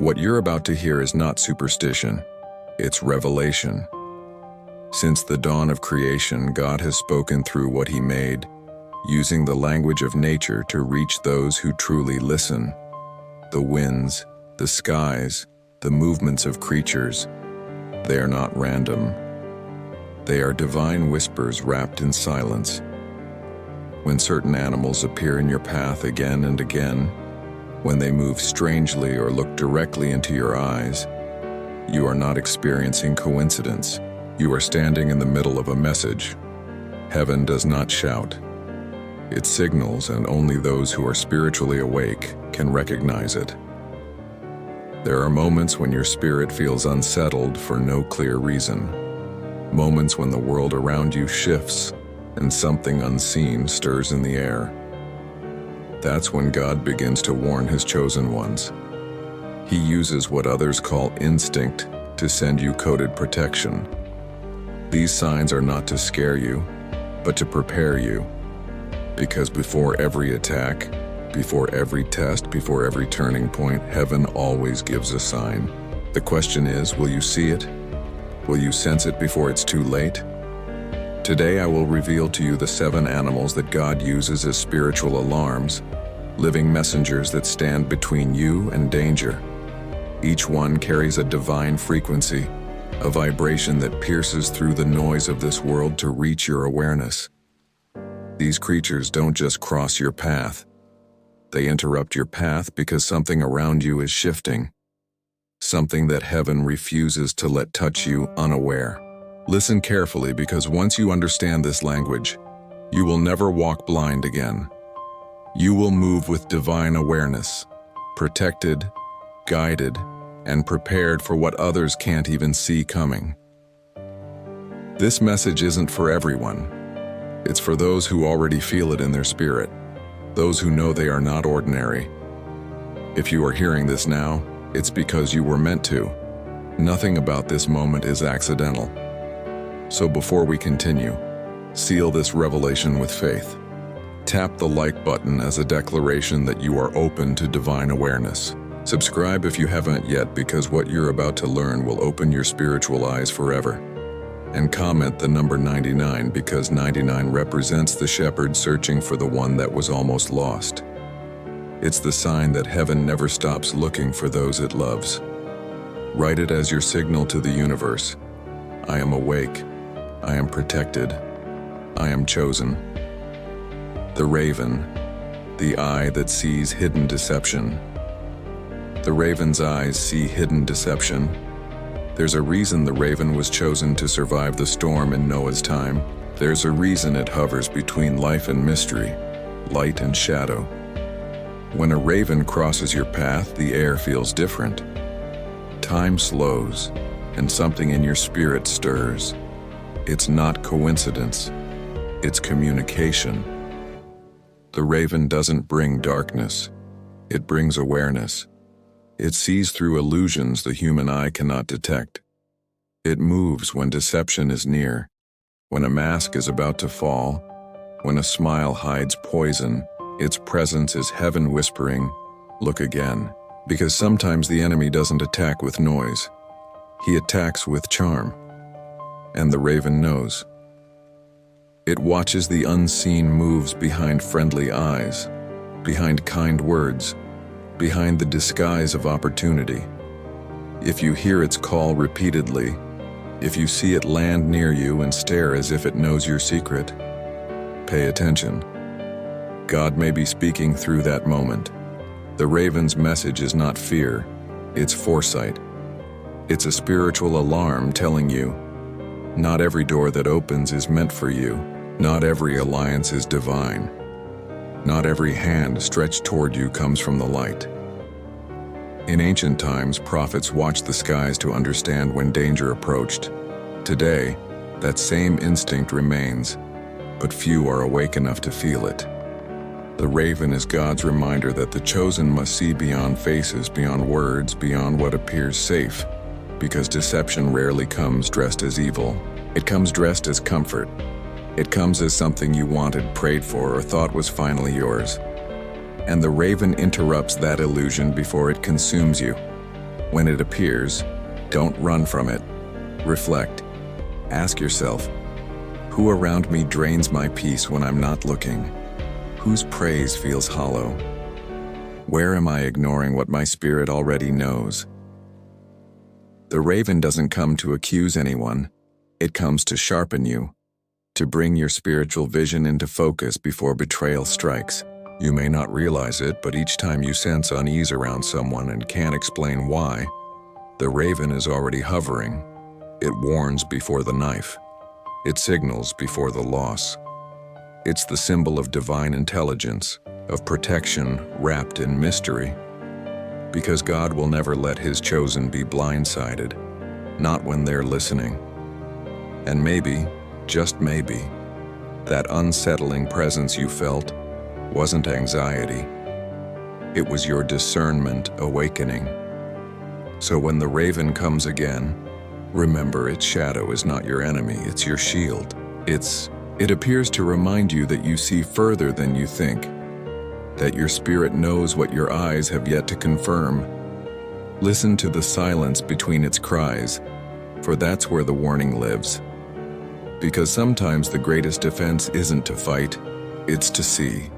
What you're about to hear is not superstition, it's revelation. Since the dawn of creation, God has spoken through what He made, using the language of nature to reach those who truly listen. The winds, the skies, the movements of creatures, they are not random. They are divine whispers wrapped in silence. When certain animals appear in your path again and again, when they move strangely or look directly into your eyes, you are not experiencing coincidence. You are standing in the middle of a message. Heaven does not shout. It signals, and only those who are spiritually awake can recognize it. There are moments when your spirit feels unsettled for no clear reason. Moments when the world around you shifts and something unseen stirs in the air. That's when God begins to warn His chosen ones. He uses what others call instinct to send you coded protection. These signs are not to scare you, but to prepare you. Because before every attack, before every test, before every turning point, heaven always gives a sign. The question is, will you see it? Will you sense it before it's too late? Today I will reveal to you the 7 animals that God uses as spiritual alarms, living messengers that stand between you and danger. Each one carries a divine frequency, a vibration that pierces through the noise of this world to reach your awareness. These creatures don't just cross your path. They interrupt your path because something around you is shifting. Something that heaven refuses to let touch you unaware. Listen carefully, because once you understand this language, you will never walk blind again. You will move with divine awareness, protected, guided, and prepared for what others can't even see coming. This message isn't for everyone. It's for those who already feel it in their spirit, those who know they are not ordinary. If you are hearing this now, it's because you were meant to. Nothing about this moment is accidental. So before we continue, seal this revelation with faith. Tap the like button as a declaration that you are open to divine awareness. Subscribe if you haven't yet, because what you're about to learn will open your spiritual eyes forever. And comment the number 99, because 99 represents the shepherd searching for the one that was almost lost. It's the sign that heaven never stops looking for those it loves. Write it as your signal to the universe. I am awake. I am protected. I am chosen. The raven, the eye that sees hidden deception. The raven's eyes see hidden deception. There's a reason the raven was chosen to survive the storm in Noah's time. There's a reason it hovers between life and mystery, light and shadow. When a raven crosses your path, the air feels different. Time slows, and something in your spirit stirs. It's not coincidence. It's communication. The raven doesn't bring darkness. It brings awareness. It sees through illusions the human eye cannot detect. It moves when deception is near, when a mask is about to fall, when a smile hides poison. Its presence is heaven whispering, "Look again." Because sometimes the enemy doesn't attack with noise. He attacks with charm. And the raven knows. It watches the unseen moves behind friendly eyes, behind kind words, behind the disguise of opportunity. If you hear its call repeatedly, if you see it land near you and stare as if it knows your secret, pay attention. God may be speaking through that moment. The raven's message is not fear, it's foresight. It's a spiritual alarm telling you, not every door that opens is meant for you. Not every alliance is divine. Not every hand stretched toward you comes from the light. In ancient times, prophets watched the skies to understand when danger approached. Today, that same instinct remains, but few are awake enough to feel it. The raven is God's reminder that the chosen must see beyond faces, beyond words, beyond what appears safe, because deception rarely comes dressed as evil. It comes dressed as comfort. It comes as something you wanted, prayed for, or thought was finally yours. And the raven interrupts that illusion before it consumes you. When it appears, don't run from it. Reflect. Ask yourself, who around me drains my peace when I'm not looking? Whose praise feels hollow? Where am I ignoring what my spirit already knows? The raven doesn't come to accuse anyone. It comes to sharpen you, to bring your spiritual vision into focus before betrayal strikes. You may not realize it, but each time you sense unease around someone and can't explain why, the raven is already hovering. It warns before the knife. It signals before the loss. It's the symbol of divine intelligence, of protection wrapped in mystery. Because God will never let His chosen be blindsided, not when they're listening. And maybe, just maybe, that unsettling presence you felt wasn't anxiety. It was your discernment awakening. So when the raven comes again, remember its shadow is not your enemy, it's your shield. It appears to remind you that you see further than you think, that your spirit knows what your eyes have yet to confirm. Listen to the silence between its cries, for that's where the warning lives. Because sometimes the greatest defense isn't to fight, it's to see.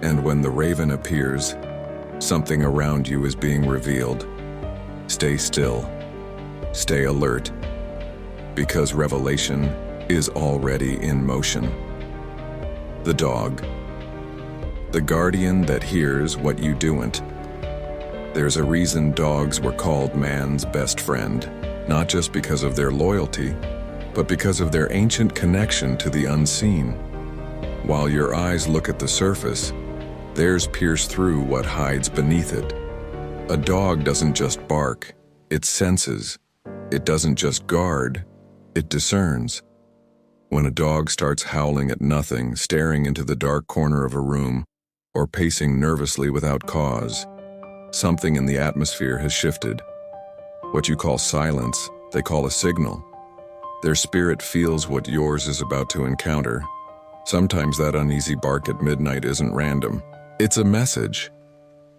And when the raven appears, something around you is being revealed. Stay still. Stay alert. Because revelation is already in motion. The dog. The guardian that hears what you do'n't. There's a reason dogs were called man's best friend, not just because of their loyalty, but because of their ancient connection to the unseen. While your eyes look at the surface, theirs pierce through what hides beneath it. A dog doesn't just bark, it senses. It doesn't just guard, it discerns. When a dog starts howling at nothing, staring into the dark corner of a room, or pacing nervously without cause, something in the atmosphere has shifted. What you call silence, they call a signal. Their spirit feels what yours is about to encounter. Sometimes that uneasy bark at midnight isn't random. It's a message.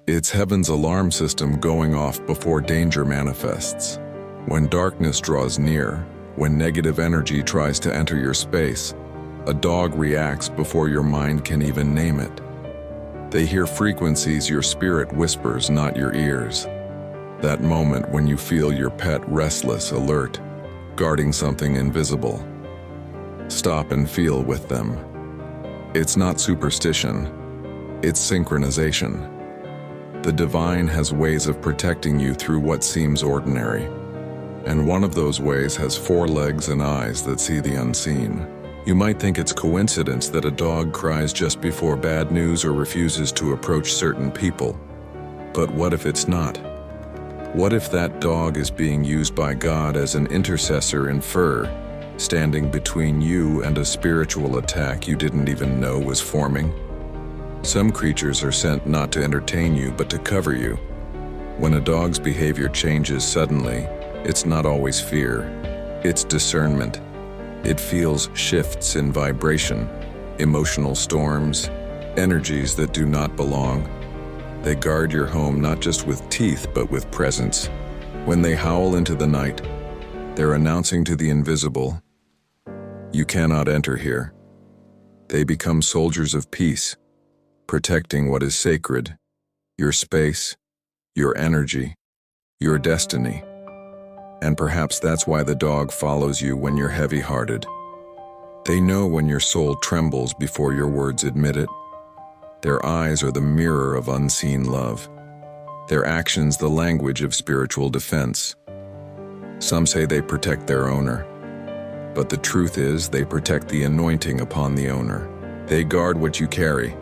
It's heaven's alarm system going off before danger manifests. When darkness draws near, when negative energy tries to enter your space, a dog reacts before your mind can even name it. They hear frequencies your spirit whispers, not your ears. That moment when you feel your pet restless, alert, guarding something invisible. Stop and feel with them. It's not superstition, it's synchronization. The divine has ways of protecting you through what seems ordinary. And one of those ways has 4 legs and eyes that see the unseen. You might think it's coincidence that a dog cries just before bad news or refuses to approach certain people. But what if it's not? What if that dog is being used by God as an intercessor in fur, standing between you and a spiritual attack you didn't even know was forming? Some creatures are sent not to entertain you, but to cover you. When a dog's behavior changes suddenly, it's not always fear, it's discernment. It feels shifts in vibration, emotional storms, energies that do not belong. They guard your home not just with teeth, but with presence. When they howl into the night, they're announcing to the invisible, you cannot enter here. They become soldiers of peace, protecting what is sacred, your space, your energy, your destiny. And perhaps that's why the dog follows you when you're heavy-hearted. They know when your soul trembles before your words admit it. Their eyes are the mirror of unseen love. Their actions the language of spiritual defense. Some say they protect their owner, but the truth is they protect the anointing upon the owner. They guard what you carry.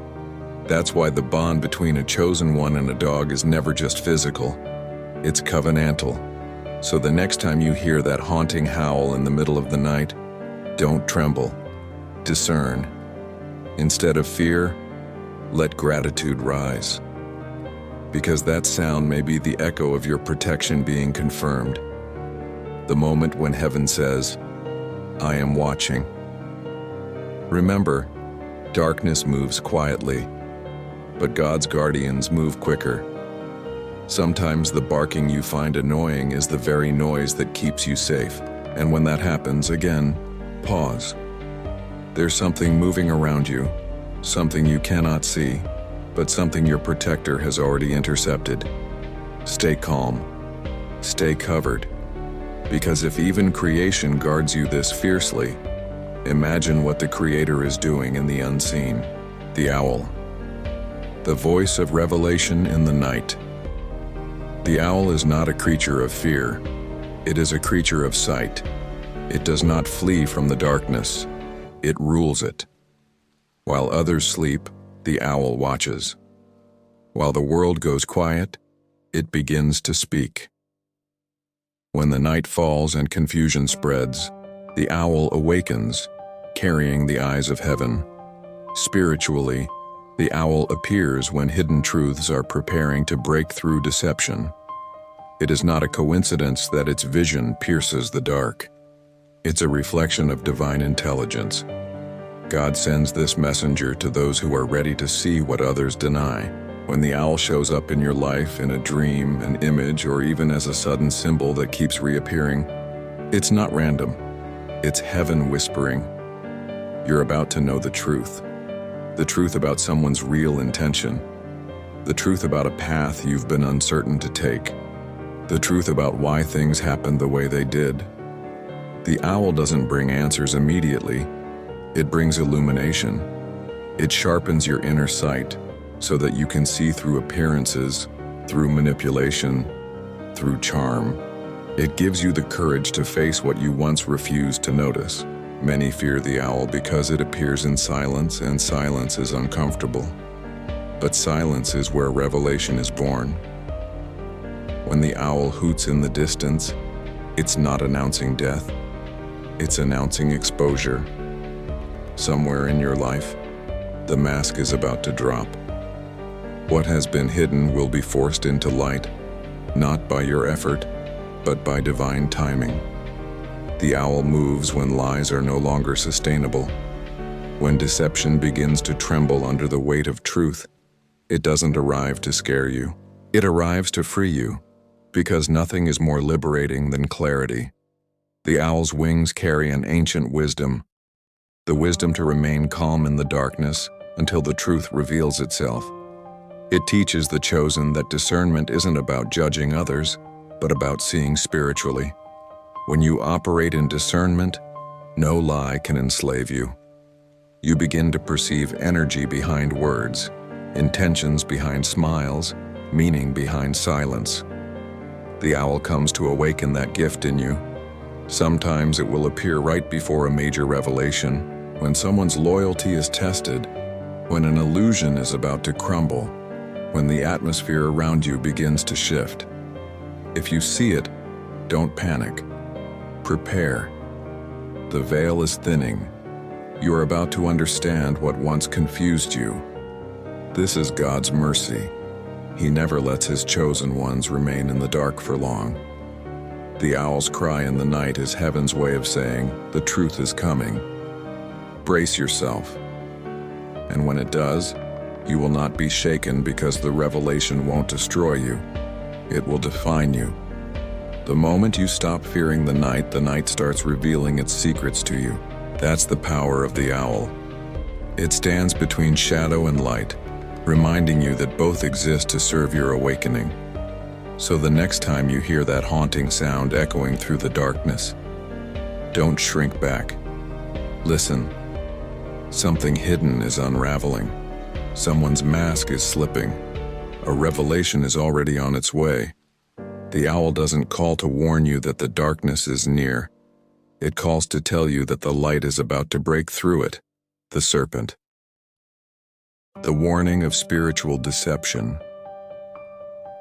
That's why the bond between a chosen one and a dog is never just physical. It's covenantal. So the next time you hear that haunting howl in the middle of the night, don't tremble. Discern. Instead of fear, let gratitude rise. Because that sound may be the echo of your protection being confirmed. The moment when heaven says, I am watching. Remember, darkness moves quietly, but God's guardians move quicker. Sometimes the barking you find annoying is the very noise that keeps you safe. And when that happens, again, pause. There's something moving around you, something you cannot see, but something your protector has already intercepted. Stay calm. Stay covered. Because if even creation guards you this fiercely, imagine what the Creator is doing in the unseen. The owl. The voice of revelation in the night. The owl is not a creature of fear. It is a creature of sight. It does not flee from the darkness. It rules it. While others sleep, the owl watches. While the world goes quiet, it begins to speak. When the night falls and confusion spreads, the owl awakens, carrying the eyes of heaven. Spiritually, the owl appears when hidden truths are preparing to break through deception. It is not a coincidence that its vision pierces the dark. It's a reflection of divine intelligence. God sends this messenger to those who are ready to see what others deny. When the owl shows up in your life in a dream, an image, or even as a sudden symbol that keeps reappearing, it's not random. It's heaven whispering. You're about to know the truth. The truth about someone's real intention. The truth about a path you've been uncertain to take. The truth about why things happened the way they did. The owl doesn't bring answers immediately. It brings illumination. It sharpens your inner sight so that you can see through appearances, through manipulation, through charm. It gives you the courage to face what you once refused to notice. Many fear the owl because it appears in silence, and silence is uncomfortable. But silence is where revelation is born. When the owl hoots in the distance, it's not announcing death. It's announcing exposure. Somewhere in your life, the mask is about to drop. What has been hidden will be forced into light, not by your effort, but by divine timing. The owl moves when lies are no longer sustainable. When deception begins to tremble under the weight of truth, it doesn't arrive to scare you. It arrives to free you, because nothing is more liberating than clarity. The owl's wings carry an ancient wisdom, the wisdom to remain calm in the darkness until the truth reveals itself. It teaches the chosen that discernment isn't about judging others, but about seeing spiritually. When you operate in discernment, no lie can enslave you. You begin to perceive energy behind words, intentions behind smiles, meaning behind silence. The owl comes to awaken that gift in you. Sometimes it will appear right before a major revelation, when someone's loyalty is tested, when an illusion is about to crumble, when the atmosphere around you begins to shift. If you see it, don't panic. Prepare. The veil is thinning. You are about to understand what once confused you. This is God's mercy. He never lets His chosen ones remain in the dark for long. The owl's cry in the night is heaven's way of saying, the truth is coming. Brace yourself. And when it does, you will not be shaken because the revelation won't destroy you. It will define you. The moment you stop fearing the night starts revealing its secrets to you. That's the power of the owl. It stands between shadow and light, reminding you that both exist to serve your awakening. So the next time you hear that haunting sound echoing through the darkness, don't shrink back. Listen. Something hidden is unraveling. Someone's mask is slipping. A revelation is already on its way. The owl doesn't call to warn you that the darkness is near. It calls to tell you that the light is about to break through it. The serpent. The warning of spiritual deception.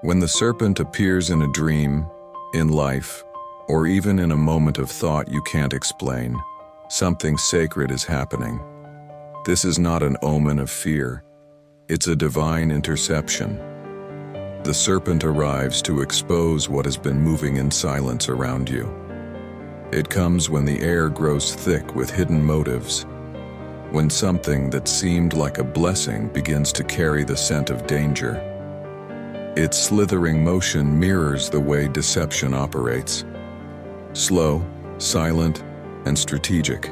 When the serpent appears in a dream, in life, or even in a moment of thought you can't explain, something sacred is happening. This is not an omen of fear. It's a divine interception. The serpent arrives to expose what has been moving in silence around you. It comes when the air grows thick with hidden motives, when something that seemed like a blessing begins to carry the scent of danger. Its slithering motion mirrors the way deception operates. Slow, silent, and strategic.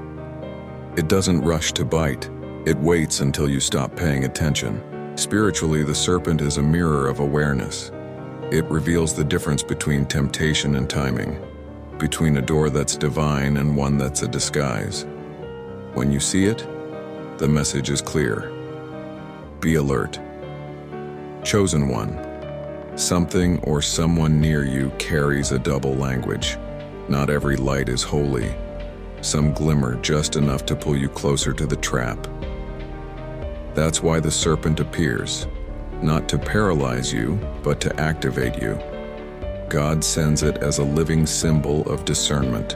It doesn't rush to bite. It waits until you stop paying attention. Spiritually, the serpent is a mirror of awareness. It reveals the difference between temptation and timing, between a door that's divine and one that's a disguise. When you see it, the message is clear. Be alert. Chosen one. Something or someone near you carries a double language. Not every light is holy. Some glimmer just enough to pull you closer to the trap. That's why the serpent appears, not to paralyze you, but to activate you. God sends it as a living symbol of discernment.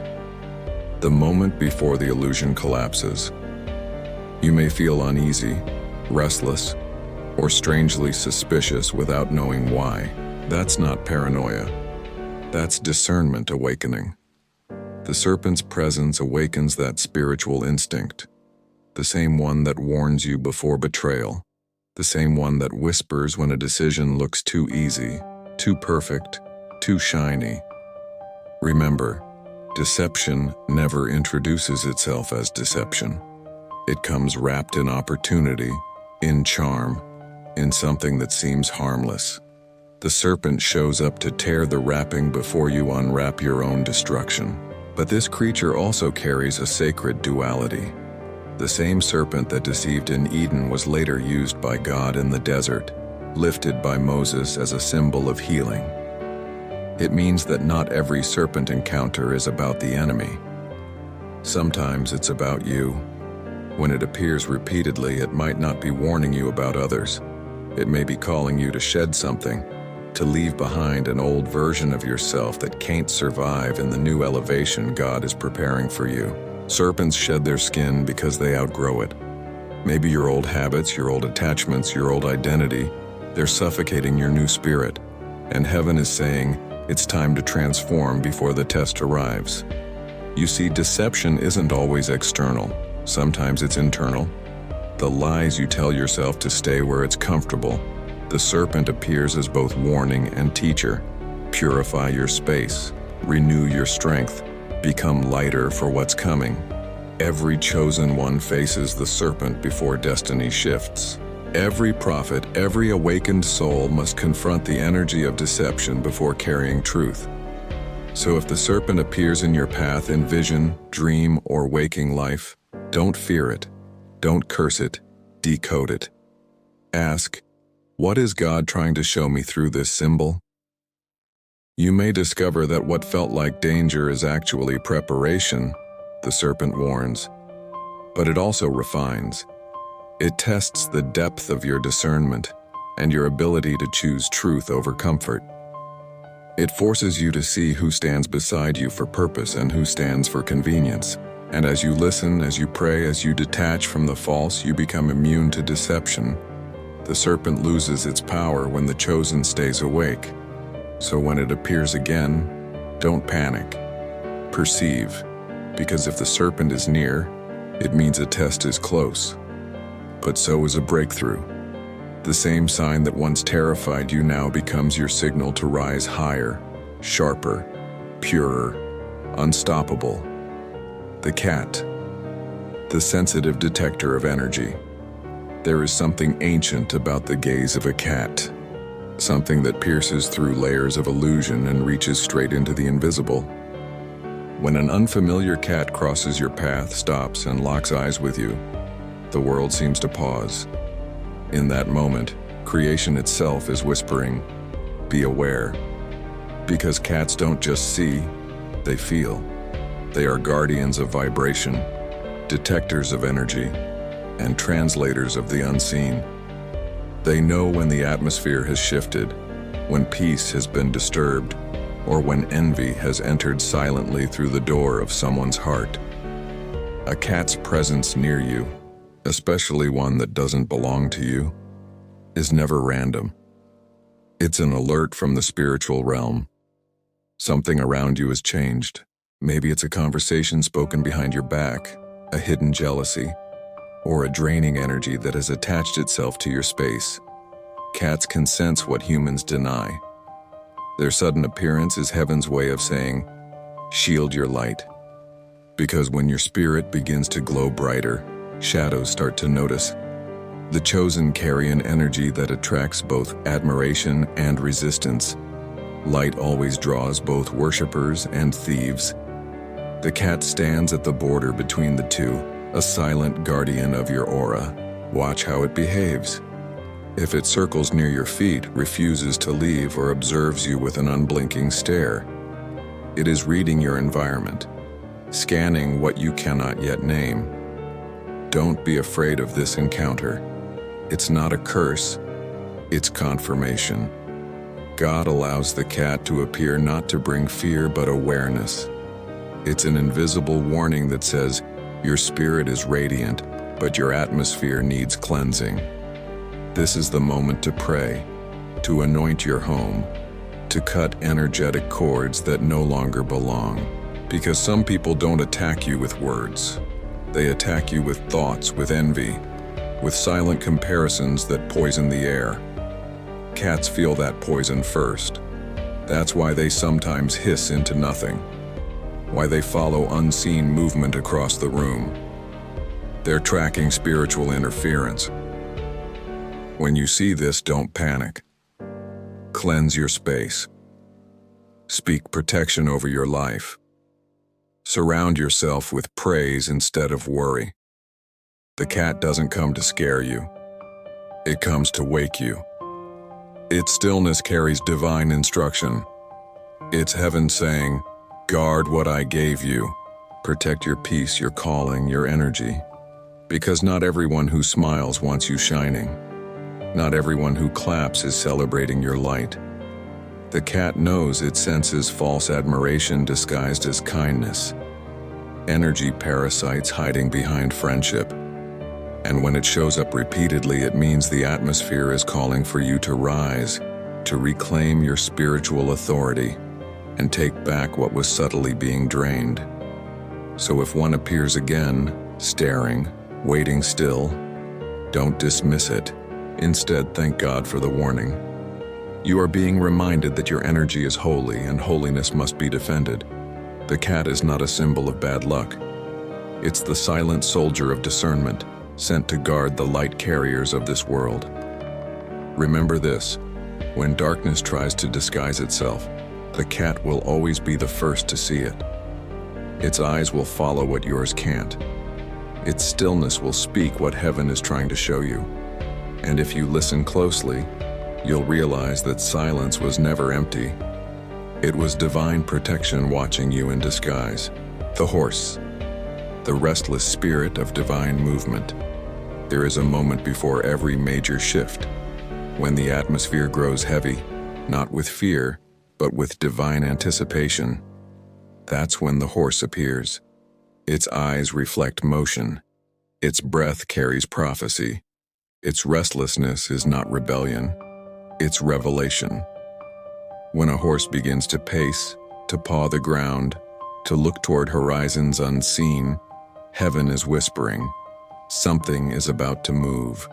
The moment before the illusion collapses. You may feel uneasy, restless, or strangely suspicious without knowing why. That's not paranoia. That's discernment awakening. The serpent's presence awakens that spiritual instinct, the same one that warns you before betrayal, the same one that whispers when a decision looks too easy, too perfect, too shiny. Remember, deception never introduces itself as deception. It comes wrapped in opportunity, in charm, in something that seems harmless. The serpent shows up to tear the wrapping before you unwrap your own destruction. But this creature also carries a sacred duality. The same serpent that deceived in Eden was later used by God in the desert, lifted by Moses as a symbol of healing. It means that not every serpent encounter is about the enemy. Sometimes it's about you. When it appears repeatedly, it might not be warning you about others. It may be calling you to shed something, to leave behind an old version of yourself that can't survive in the new elevation God is preparing for you. Serpents shed their skin because they outgrow it. Maybe your old habits, your old attachments, your old identity, they're suffocating your new spirit. And heaven is saying, it's time to transform before the test arrives. You see, deception isn't always external. Sometimes it's internal. The lies you tell yourself to stay where it's comfortable. The serpent appears as both warning and teacher. Purify your space, renew your strength, become lighter for what's coming. Every chosen one faces the serpent before destiny shifts. Every prophet, every awakened soul must confront the energy of deception before carrying truth. So if the serpent appears in your path in vision, dream, or waking life, don't fear it. Don't curse it. Decode it. Ask, what is God trying to show me through this symbol? You may discover that what felt like danger is actually preparation, the serpent warns. But it also refines. It tests the depth of your discernment and your ability to choose truth over comfort. It forces you to see who stands beside you for purpose and who stands for convenience. And as you listen, as you pray, as you detach from the false, you become immune to deception. The serpent loses its power when the chosen stays awake. So when it appears again, don't panic. Perceive, because if the serpent is near, it means a test is close. But so is a breakthrough. The same sign that once terrified you now becomes your signal to rise higher, sharper, purer, unstoppable. The cat, the sensitive detector of energy. There is something ancient about the gaze of a cat, something that pierces through layers of illusion and reaches straight into the invisible. When an unfamiliar cat crosses your path, stops, and locks eyes with you, the world seems to pause. In that moment, creation itself is whispering, "Be aware." Because cats don't just see, they feel. They are guardians of vibration, detectors of energy, and translators of the unseen. They know when the atmosphere has shifted, when peace has been disturbed, or when envy has entered silently through the door of someone's heart. A cat's presence near you, especially one that doesn't belong to you, is never random. It's an alert from the spiritual realm. Something around you has changed. Maybe it's a conversation spoken behind your back, a hidden jealousy, or a draining energy that has attached itself to your space. Cats can sense what humans deny. Their sudden appearance is heaven's way of saying, shield your light. Because when your spirit begins to glow brighter, shadows start to notice. The chosen carry an energy that attracts both admiration and resistance. Light always draws both worshippers and thieves. The cat stands at the border between the two, a silent guardian of your aura. Watch how it behaves. If it circles near your feet, refuses to leave, or observes you with an unblinking stare, it is reading your environment, scanning what you cannot yet name. Don't be afraid of this encounter. It's not a curse, it's confirmation. God allows the cat to appear not to bring fear but awareness. It's an invisible warning that says, your spirit is radiant, but your atmosphere needs cleansing. This is the moment to pray, to anoint your home, to cut energetic cords that no longer belong. Because some people don't attack you with words. They attack you with thoughts, with envy, with silent comparisons that poison the air. Cats feel that poison first. That's why they sometimes hiss into nothing. Why they follow unseen movement across the room. They're tracking spiritual interference. When you see this, don't panic. Cleanse your space. Speak protection over your life. Surround yourself with praise instead of worry. The cat doesn't come to scare you. It comes to wake you. Its stillness carries divine instruction. It's heaven saying, guard what I gave you. Protect your peace, your calling, your energy. Because not everyone who smiles wants you shining. Not everyone who claps is celebrating your light. The cat knows it senses false admiration disguised as kindness. Energy parasites hiding behind friendship. And when it shows up repeatedly, it means the atmosphere is calling for you to rise, to reclaim your spiritual authority, and take back what was subtly being drained. So if one appears again, staring, waiting still, don't dismiss it. Instead, thank God for the warning. You are being reminded that your energy is holy and holiness must be defended. The cat is not a symbol of bad luck. It's the silent soldier of discernment, sent to guard the light carriers of this world. Remember this, when darkness tries to disguise itself, the cat will always be the first to see it. Its eyes will follow what yours can't. Its stillness will speak what heaven is trying to show you. And if you listen closely, you'll realize that silence was never empty. It was divine protection watching you in disguise. The horse, the restless spirit of divine movement. There is a moment before every major shift, when the atmosphere grows heavy, not with fear, but with divine anticipation. That's when the horse appears. Its eyes reflect motion. Its breath carries prophecy. Its restlessness is not rebellion. It's revelation. When a horse begins to pace, to paw the ground, to look toward horizons unseen, heaven is whispering, something is about to move.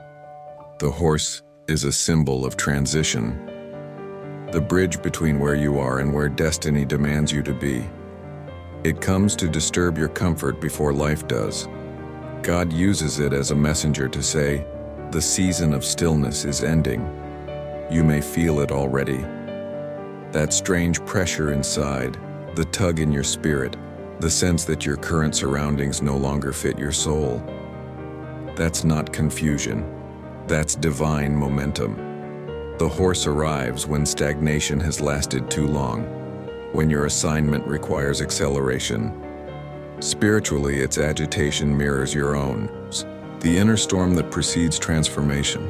The horse is a symbol of transition, the bridge between where you are and where destiny demands you to be. It comes to disturb your comfort before life does. God uses it as a messenger to say, the season of stillness is ending. You may feel it already. That strange pressure inside, the tug in your spirit, the sense that your current surroundings no longer fit your soul. That's not confusion. That's divine momentum. The horse arrives when stagnation has lasted too long, when your assignment requires acceleration. Spiritually, its agitation mirrors your own, the inner storm that precedes transformation.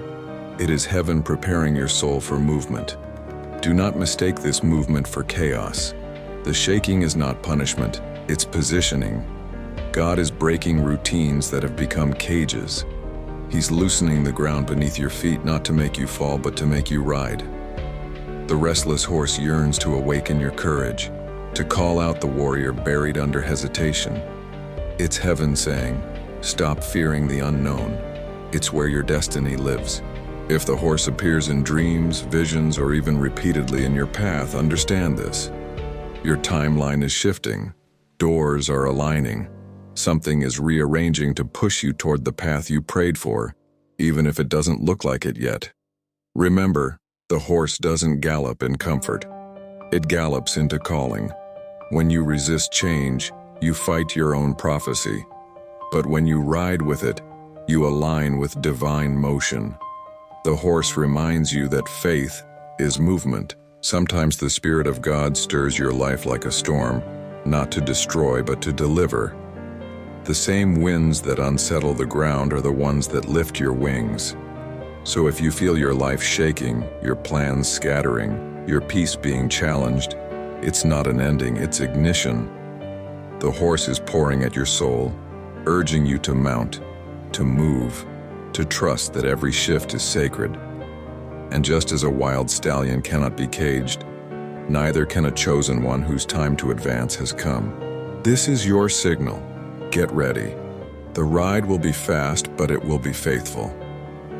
It is heaven preparing your soul for movement. Do not mistake this movement for chaos. The shaking is not punishment, it's positioning. God is breaking routines that have become cages. He's loosening the ground beneath your feet, not to make you fall, but to make you ride. The restless horse yearns to awaken your courage, to call out the warrior buried under hesitation. It's heaven saying, stop fearing the unknown. It's where your destiny lives. If the horse appears in dreams, visions, or even repeatedly in your path, understand this. Your timeline is shifting. Doors are aligning. Something is rearranging to push you toward the path you prayed for, even if it doesn't look like it yet. Remember, the horse doesn't gallop in comfort. It gallops into calling. When you resist change, you fight your own prophecy. But when you ride with it, you align with divine motion. The horse reminds you that faith is movement. Sometimes the Spirit of God stirs your life like a storm, not to destroy but to deliver. The same winds that unsettle the ground are the ones that lift your wings. So if you feel your life shaking, your plans scattering, your peace being challenged, it's not an ending, it's ignition. The horse is pouring at your soul, urging you to mount, to move, to trust that every shift is sacred. And just as a wild stallion cannot be caged, neither can a chosen one whose time to advance has come. This is your signal. Get ready. The ride will be fast, but it will be faithful.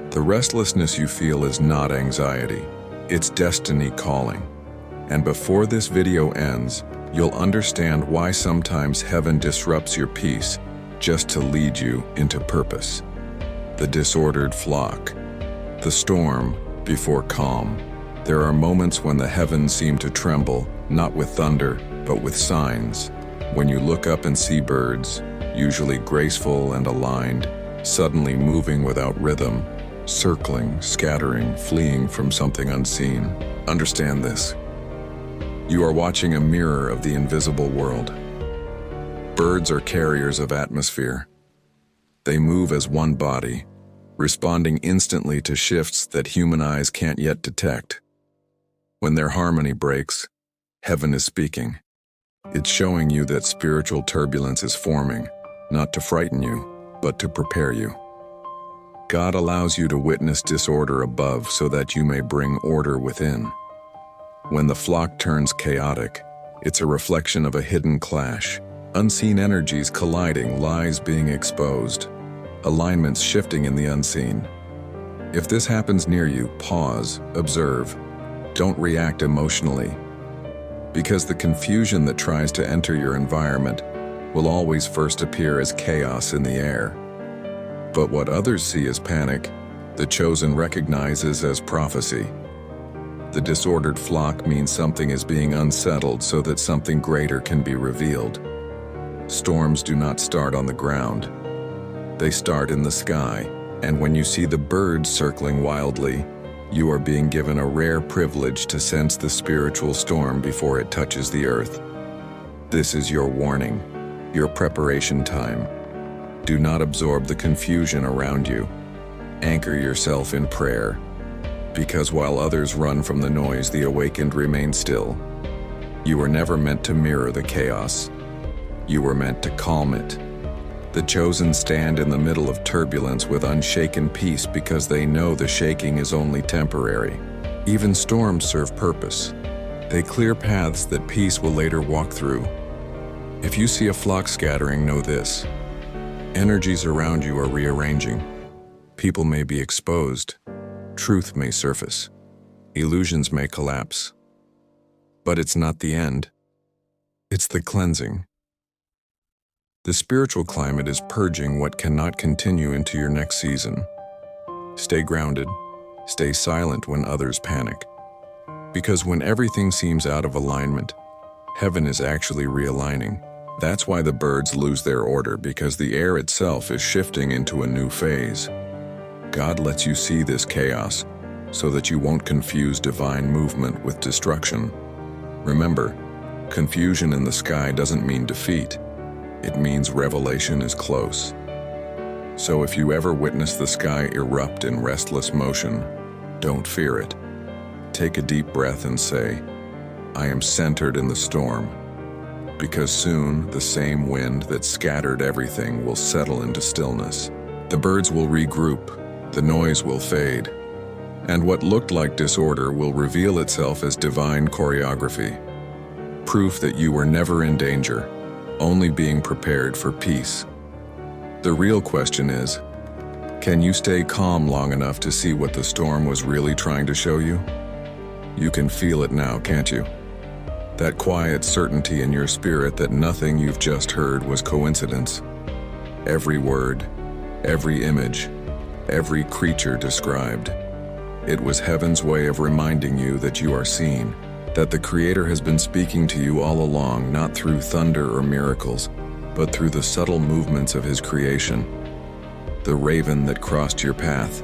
The restlessness you feel is not anxiety. It's destiny calling. And before this video ends, you'll understand why sometimes heaven disrupts your peace just to lead you into purpose. The disordered flock. The storm before calm. There are moments when the heavens seem to tremble, not with thunder, but with signs. When you look up and see birds, usually graceful and aligned, suddenly moving without rhythm, circling, scattering, fleeing from something unseen. Understand this. You are watching a mirror of the invisible world. Birds are carriers of atmosphere. They move as one body, responding instantly to shifts that human eyes can't yet detect. When their harmony breaks, heaven is speaking. It's showing you that spiritual turbulence is forming, not to frighten you, but to prepare you. God allows you to witness disorder above so that you may bring order within. When the flock turns chaotic, it's a reflection of a hidden clash. Unseen energies colliding, lies being exposed, alignments shifting in the unseen. If this happens near you, pause, observe. Don't react emotionally, because the confusion that tries to enter your environment will always first appear as chaos in the air. But what others see as panic, the chosen recognizes as prophecy. The disordered flock means something is being unsettled so that something greater can be revealed. Storms do not start on the ground. They start in the sky, and when you see the birds circling wildly, you are being given a rare privilege to sense the spiritual storm before it touches the earth. This is your warning, your preparation time. Do not absorb the confusion around you. Anchor yourself in prayer, because while others run from the noise, the awakened remain still. You were never meant to mirror the chaos. You were meant to calm it. The chosen stand in the middle of turbulence with unshaken peace because they know the shaking is only temporary. Even storms serve purpose. They clear paths that peace will later walk through. If you see a flock scattering, know this. Energies around you are rearranging. People may be exposed. Truth may surface. Illusions may collapse. But it's not the end. It's the cleansing. The spiritual climate is purging what cannot continue into your next season. Stay grounded. Stay silent when others panic. Because when everything seems out of alignment, heaven is actually realigning. That's why the birds lose their order, because the air itself is shifting into a new phase. God lets you see this chaos so that you won't confuse divine movement with destruction. Remember, confusion in the sky doesn't mean defeat. It means revelation is close. So if you ever witness the sky erupt in restless motion, don't fear it. Take a deep breath and say, I am centered in the storm. Because soon the same wind that scattered everything will settle into stillness. The birds will regroup, the noise will fade, and what looked like disorder will reveal itself as divine choreography. Proof that you were never in danger, only being prepared for peace. The real question is, Can you stay calm long enough to see what the storm was really trying to show you? You can feel it now, can't you? That quiet certainty in your spirit that nothing you've just heard was coincidence. Every word, every image, every creature described. It was heaven's way of reminding you that you are seen, that the Creator has been speaking to you all along, not through thunder or miracles, but through the subtle movements of His creation. The raven that crossed your path,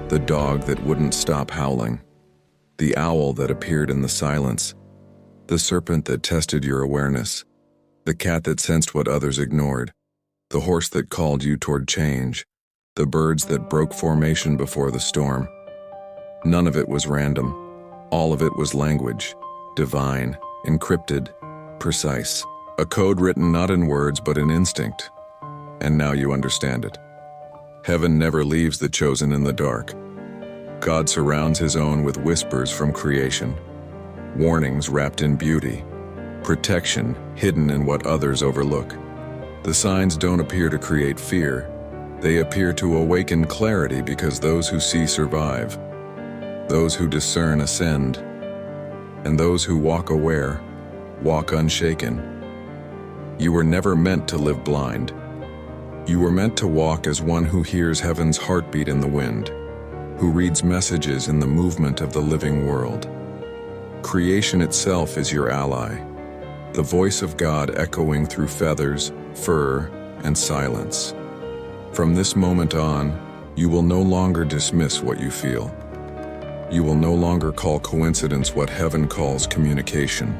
the dog that wouldn't stop howling, the owl that appeared in the silence, the serpent that tested your awareness, the cat that sensed what others ignored, the horse that called you toward change, the birds that broke formation before the storm. None of it was random. All of it was language, divine, encrypted, precise. A code written not in words but in instinct. And now you understand it. Heaven never leaves the chosen in the dark. God surrounds His own with whispers from creation, warnings wrapped in beauty, protection hidden in what others overlook. The signs don't appear to create fear. They appear to awaken clarity, because those who see survive. Those who discern ascend, and those who walk aware, walk unshaken. You were never meant to live blind. You were meant to walk as one who hears heaven's heartbeat in the wind, who reads messages in the movement of the living world. Creation itself is your ally, the voice of God echoing through feathers, fur, and silence. From this moment on, you will no longer dismiss what you feel. You will no longer call coincidence what heaven calls communication.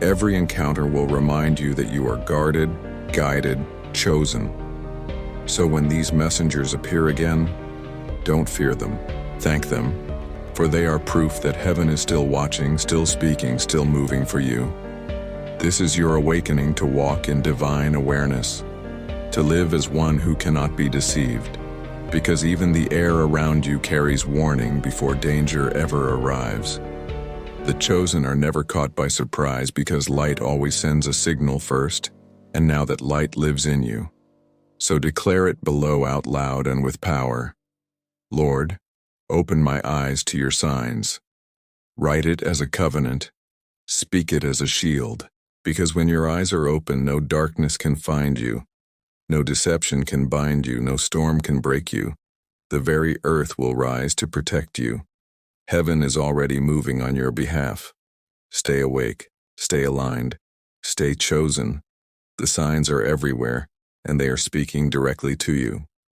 Every encounter will remind you that you are guarded, guided, chosen. So when these messengers appear again, don't fear them. Thank them, for they are proof that heaven is still watching, still speaking, still moving for you. This is your awakening to walk in divine awareness, to live as one who cannot be deceived, because even the air around you carries warning before danger ever arrives. The chosen are never caught by surprise, because light always sends a signal first, and now that light lives in you. So declare it below out loud and with power. Lord, open my eyes to your signs. Write it as a covenant. Speak it as a shield, because when your eyes are open, no darkness can find you. No deception can bind you, no storm can break you. The very earth will rise to protect you. Heaven is already moving on your behalf. Stay awake, stay aligned, stay chosen. The signs are everywhere, and they are speaking directly to you.